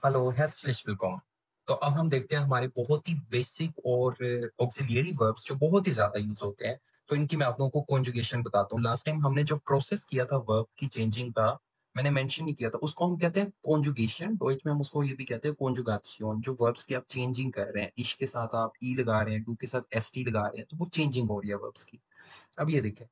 Hello, herzlich willkommen। तो अब हम देखते हैं हमारे बहुत ही बेसिक और ऑक्सिलियरी वर्ब्स जो बहुत ही ज़्यादा यूज़ होते हैं। तो इनकी मैं आप लोगों को कॉन्जुगेशन बताता हूँ। लास्ट टाइम हमने जो प्रोसेस किया था वर्ब की चेंजिंग का, मैंने मेंशन नहीं किया था। उसको हम कहते हैं कॉन्जुगेशन। डोइच में हम उसको ये भी कहते हैं कॉन्जुगासियोन। जो वर्ब्स की आप चेंजिंग कर रहे हैं, इश के साथ आप ई लगा रहे हैं, डू के साथ एसटी लगा रहे हैं, तो वो चेंजिंग हो रही है वर्ब्स की। अब ये देखें,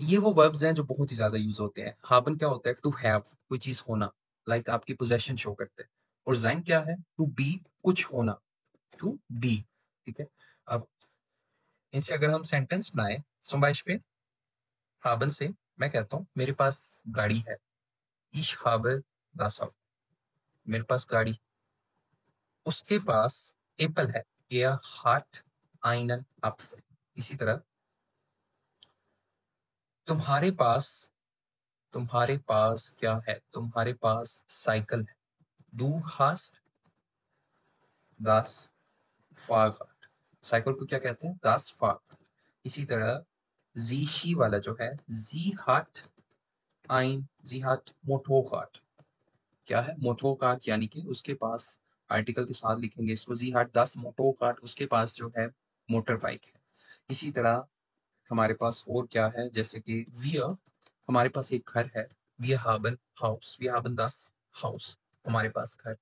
ये वो वर्ब्स हैं जो बहुत ही ज़्यादा यूज़ होते हैं। haben क्या होता है? टू हैव, कोई चीज़ होना, लाइक आपकी पोज़ेशन शो करते हैं। और sein क्या है? टू बी, कुछ होना, टू बी, ठीक है? अब इनसे अगर हम सेंटेंस बनाएँ, zum Beispiel haben से मैं कहता हूँ मेरे पास गाड़ी है। Ich habe das Auto, मेरे पास गाड़ी। उसके पास एप्पल है। Er hat einen Apfel। इसी तरह तुम्हारे पास तुम्हारे पास क्या है? तुम्हारे पास साइकिल है। Du hast das Fahrrad। Cycle को क्या कहते हैं? Das Fahrrad। इसी तरह sie, she वाला जो है, sie hat Motorrad। क्या है? Motorrad यानी कि उसके पास, आर्टिकल के साथ लिखेंगे इसको, sie hat das Motorrad, उसके पास जो है मोटर बाइक है। इसी तरह हमारे पास और क्या है? जैसे कि wir, हमारे पास एक घर है। Wir haben Haus, wir haben das Haus, हमारे पास घर।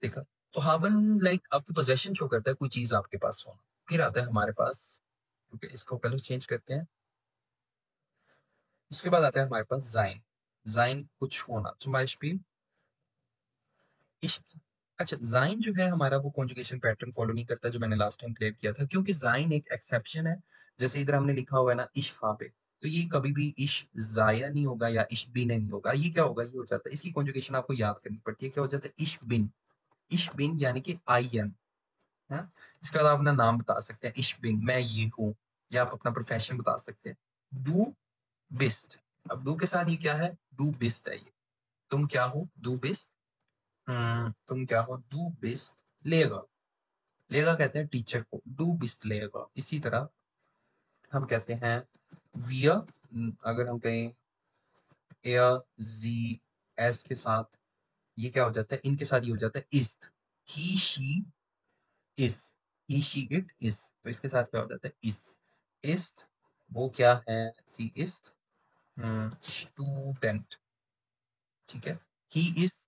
देखा? तो haben लाइक आपकी पोज़ेशन शो करता है, कोई चीज़ आपके पास होना। फिर आता है हमारे पास, ओके, इसको कलर चेंज करते हैं। उसके बाद आता है हमारे पास sein। sein कुछ होना, zum Beispiel ich। अच्छा, sein जो है हमारा वो कॉन्जुगेशन पैटर्न फॉलो नहीं करता जो मैंने लास्ट टाइम क्लियर किया था, क्योंकि sein एक एक्सेप्शन है। जैसे इधर हमने लिखा हुआ है ना ich habe, तो ये कभी भी ich saya नहीं होगा या ich bin नहीं होगा। ये क्या होगा? ये हो जाता है, इसकी कॉन्जुगेशन आपको याद करनी पड़ती है। क्या हो जाता है? ich bin। ich bin यानी कि I am। हाँ? इसके बाद आप अपना नाम बता सकते हैं, ich bin, मैं ये हूँ, या आप अपना प्रोफेशन बता सकते हैं। Du bist, अब du के साथ ये क्या है? Du bist है ये। तुम क्या हो? Du bist। तुम क्या हो? Du bist Lehrer। Lehrer कहते हैं टीचर को। Du bist Lehrer। इसी तरह हम कहते हैं wir, अगर हम कहें er, sie, es के साथ, ये क्या हो जाता है? इनके साथ ये हो जाता है ist। He, she is, he, she, it, is, तो इसके साथ क्या हो जाता है? is। ist वो क्या है? sie ist student, ठीक है? he is,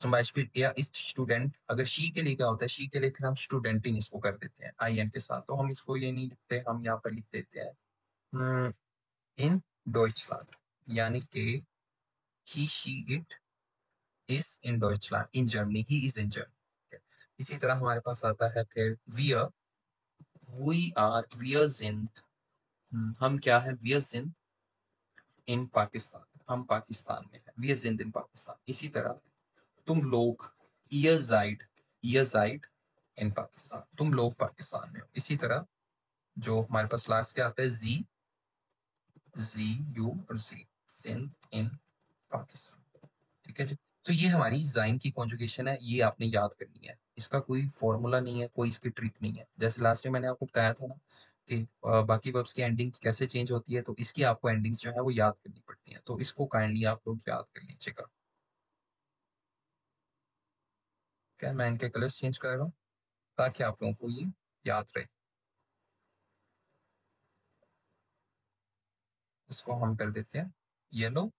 zum Beispiel er ist Student। अगर she के लिए क्या होता है? she के लिए फिर हम studentin इसको कर देते हैं in के साथ, तो हम इसको ये नहीं लिखते, हम यहाँ पर लिख देते हैं in Deutschland, यानी कि he, she, it is in Deutschland, in Germany, he is in Germany। इसी तरह हमारे पास आता है फिर we are, wir sind, हम क्या है? wir sind in पाकिस्तान, हम पाकिस्तान में है। wir sind in Pakistan. इसी तरह तुम लोग, ihr seid in पाकिस्तान, तुम लोग पाकिस्तान में हो। इसी तरह जो हमारे पास लास्ट क्या आता है? you और sie sind in पाकिस्तान, ठीक है जी। तो ये हमारी ज़ाइन की कॉन्जुगेशन है, ये आपने याद करनी है। इसका कोई फ़ॉर्मूला नहीं है, कोई इसकी ट्रिक नहीं है। जैसे लास्ट टाइम मैंने आपको बताया था ना कि बाकी वर्ब्स की एंडिंग्स कैसे चेंज होती है, तो इसकी आपको एंडिंग्स जो है वो याद करनी पड़ती हैं। तो इसको काइंडली आप लोग याद कर लीजिएगा। क्या मैं इनके कलर्स चेंज कर रहा हूँ ताकि आप लोगों को ये याद रहे। इसको हम कर देते हैं येलो,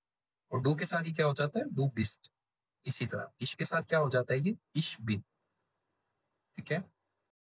और डू के साथ ये क्या हो जाता है? डू बिस्ट। इसी तरह इश के साथ क्या हो जाता है? ये इश बिन, ठीक है?